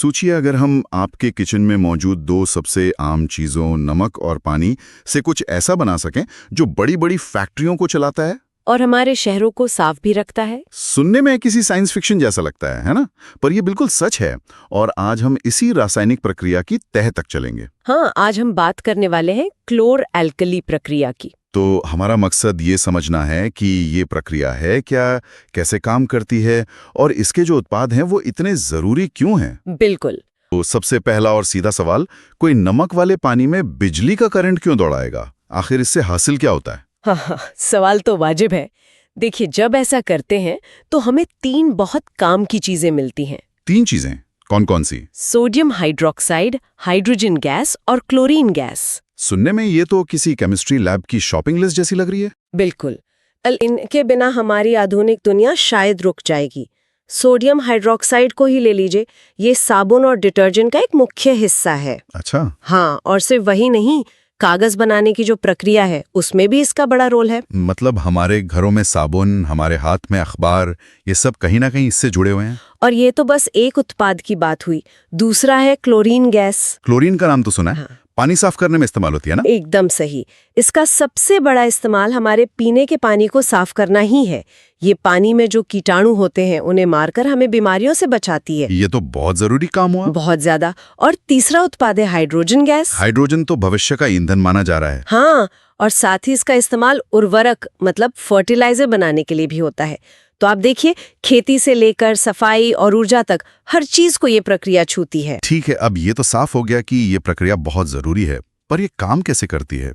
सोचिए अगर हम आपके किचन में मौजूद दो सबसे आम चीज़ों नमक और पानी से कुछ ऐसा बना सकें जो बड़ी बड़ी फैक्ट्रियों को चलाता है और हमारे शहरों को साफ भी रखता है। सुनने में किसी साइंस फिक्शन जैसा लगता है ना? पर यह बिल्कुल सच है और आज हम इसी रासायनिक प्रक्रिया की तह तक चलेंगे। हाँ, आज हम बात करने वाले हैं क्लोर एल्कली प्रक्रिया की। तो हमारा मकसद ये समझना है कि ये प्रक्रिया है क्या, कैसे काम करती है और इसके जो उत्पाद हैं वो इतने ज़रूरी क्यों हैं। बिल्कुल। तो सबसे पहला और सीधा सवाल, कोई नमक वाले पानी में बिजली का करंट क्यों दौड़ाएगा? आखिर इससे हासिल क्या होता है? हाँ, सवाल तो वाजिब है। देखिए, जब ऐसा करते हैं तो हमें 3 बहुत काम की चीजें मिलती हैं। 3 चीजें? कौन कौन सी? सोडियम हाइड्रोक्साइड, हाइड्रोजन गैस और क्लोरीन गैस। सुनने में ये तो किसी केमिस्ट्री लैब की शॉपिंग लिस्ट जैसी लग रही है। बिल्कुल। इनके बिना हमारी आधुनिक दुनिया शायद रुक जाएगी। सोडियम हाइड्रोक्साइड को ही ले लीजिए, ये साबुन और डिटर्जेंट का एक मुख्य हिस्सा है। अच्छा। हाँ, और सिर्फ वही नहीं, कागज बनाने की जो प्रक्रिया है उसमें भी इसका बड़ा रोल है। मतलब हमारे घरों में साबुन, हमारे हाथ में अखबार, ये सब कहीं ना कहीं इससे जुड़े हुए हैं। और ये तो बस एक उत्पाद की बात हुई। दूसरा है क्लोरीन गैस। क्लोरीन का नाम तो सुना है। हाँ। पानी साफ करने में इस्तेमाल होती है ना? एकदम सही। इसका सबसे बड़ा इस्तेमाल हमारे पीने के पानी को साफ करना ही है। ये पानी में जो कीटाणु होते हैं उन्हें मारकर हमें बीमारियों से बचाती है। ये तो बहुत जरूरी काम हुआ। बहुत ज्यादा। और तीसरा उत्पाद है हाइड्रोजन गैस। हाइड्रोजन तो भविष्य का ईंधन माना जा रहा है। हाँ, और साथ ही इसका इस्तेमाल उर्वरक मतलब फर्टिलाइजर बनाने के लिए भी होता है। तो आप देखिए, खेती से लेकर सफाई और ऊर्जा तक हर चीज को ये प्रक्रिया छूती है। ठीक है, अब ये तो साफ हो गया कि ये प्रक्रिया बहुत जरूरी है, पर ये काम कैसे करती है?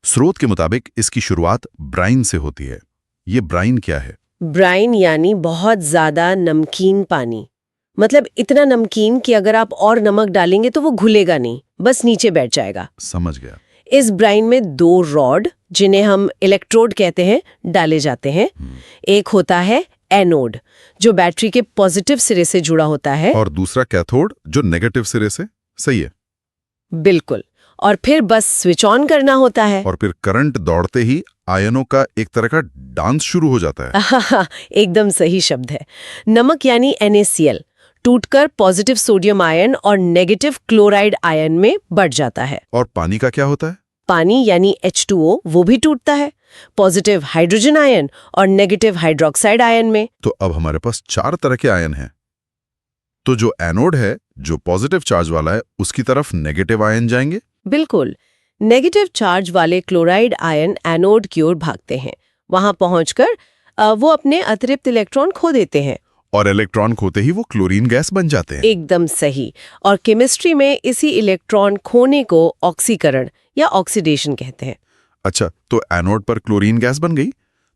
स्रोत के मुताबिक इसकी शुरुआत ब्राइन से होती है। ये ब्राइन क्या है? ब्राइन यानी बहुत ज्यादा नमकीन पानी। मतलब इतना नमकीन कि अगर आप और नमक डालेंगे तो वो घुलेगा नहीं, बस नीचे बैठ जाएगा। समझ गया। इस ब्राइन में 2 रॉड, जिन्हें हम इलेक्ट्रोड कहते हैं, डाले जाते हैं। एक होता है एनोड, जो बैटरी के पॉजिटिव सिरे से जुड़ा होता है, और दूसरा कैथोड, जो नेगेटिव सिरे से। सही है। बिल्कुल। और फिर बस स्विच ऑन करना होता है। और फिर करंट दौड़ते ही आयनों का एक तरह का डांस शुरू हो जाता है। एकदम सही शब्द है। नमक यानी NaCl टूटकर पॉजिटिव सोडियम आयन और नेगेटिव क्लोराइड आयन में बढ़ जाता है। और पानी का क्या होता है? पानी यानी H2O वो भी टूटता है पॉजिटिव हाइड्रोजन आयन और नेगेटिव हाइड्रोक्साइड आयन में। तो अब हमारे पास 4 तरह के आयन हैं। तो जो एनोड है, जो पॉजिटिव चार्ज वाला है, उसकी तरफ नेगेटिव आयन जाएंगे। बिल्कुल। नेगेटिव चार्ज वाले क्लोराइड आयन एनोड की ओर भागते हैं। वहां पहुंचकर वो अपने अतिरिक्त इलेक्ट्रॉन खो देते हैं। और इलेक्ट्रॉन खोते ही वो क्लोरीन गैस बन जाते हैं। एकदम सही। और केमिस्ट्री में इसी इलेक्ट्रॉन खोने को ऑक्सीकरण या ऑक्सीडेशन कहते हैं। अच्छा, तो एनोड पर क्लोरीन गैस बन गई,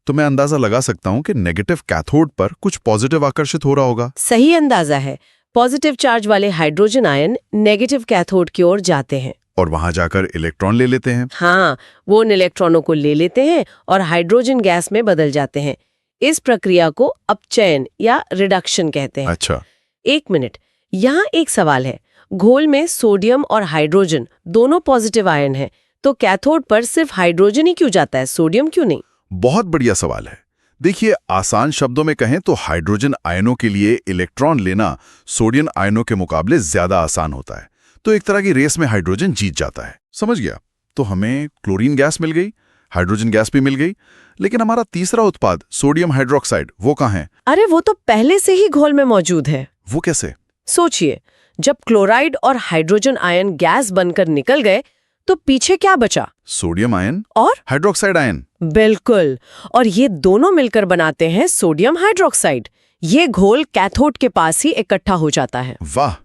तो मैं अंदाजा लगा सकता हूं कि नेगेटिव कैथोड पर कुछ पॉजिटिव आकर्षित हो रहा होगा। सही अंदाजा है। पॉजिटिव चार्ज वाले हाइड्रोजन आयन नेगेटिव कैथोड की ओर जाते हैं और वहां जाकर इलेक्ट्रॉन ले लेते हैं। हाँ, वो उन इलेक्ट्रॉनों को ले लेते हैं और हाइड्रोजन गैस में बदल जाते हैं। इस प्रक्रिया को अपचयन या रिडक्शन कहते हैं। अच्छा। 1 मिनट, यहाँ एक सवाल है। घोल में सोडियम और हाइड्रोजन दोनों पॉजिटिव आयन हैं, तो कैथोड पर सिर्फ हाइड्रोजन ही क्यों जाता है, सोडियम क्यों नहीं? बहुत बढ़िया सवाल है। देखिए, आसान शब्दों में कहें तो हाइड्रोजन आयनों के लिए इलेक्ट्रॉन लेना सोडियम आयनों के मुकाबले ज्यादा आसान होता है। तो एक तरह की रेस में हाइड्रोजन जीत जाता है। समझ गया। तो हमें क्लोरीन गैस मिल गई, हाइड्रोजन गैस भी मिल गई, लेकिन हमारा तीसरा उत्पाद सोडियम हाइड्रोक्साइड, वो कहाँ है? अरे वो तो पहले से ही घोल में मौजूद है। वो कैसे? सोचिए, जब क्लोराइड और हाइड्रोजन आयन गैस बनकर निकल गए तो पीछे क्या बचा? सोडियम आयन और हाइड्रोक्साइड आयन। बिल्कुल। और ये दोनों मिलकर बनाते हैं सोडियम हाइड्रोक्साइड। ये घोल कैथोड के पास ही इकट्ठा हो जाता है। वाह,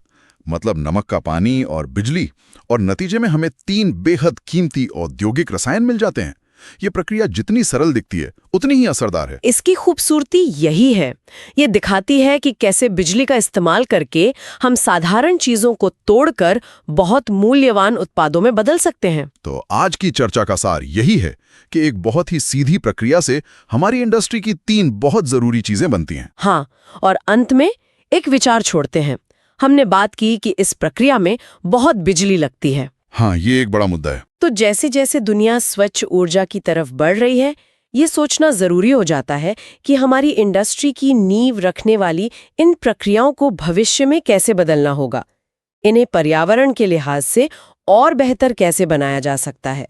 मतलब नमक का पानी और बिजली, और नतीजे में हमें 3 बेहद कीमती औद्योगिक रसायन मिल जाते हैं। ये प्रक्रिया जितनी सरल दिखती है उतनी ही असरदार है। इसकी खूबसूरती यही है। ये दिखाती है कि कैसे बिजली का इस्तेमाल करके हम साधारण चीजों को तोड़कर बहुत मूल्यवान उत्पादों में बदल सकते हैं। तो आज की चर्चा का सार यही है कि एक बहुत ही सीधी प्रक्रिया से हमारी इंडस्ट्री की 3 बहुत जरूरी चीजें बनती हैं। हाँ, और अंत में एक विचार छोड़ते हैं। हमने बात की कि इस प्रक्रिया में बहुत बिजली लगती है। हाँ, ये एक बड़ा मुद्दा है। तो जैसे जैसे दुनिया स्वच्छ ऊर्जा की तरफ बढ़ रही है, ये सोचना जरूरी हो जाता है कि हमारी इंडस्ट्री की नींव रखने वाली इन प्रक्रियाओं को भविष्य में कैसे बदलना होगा। इन्हें पर्यावरण के लिहाज से और बेहतर कैसे बनाया जा सकता है।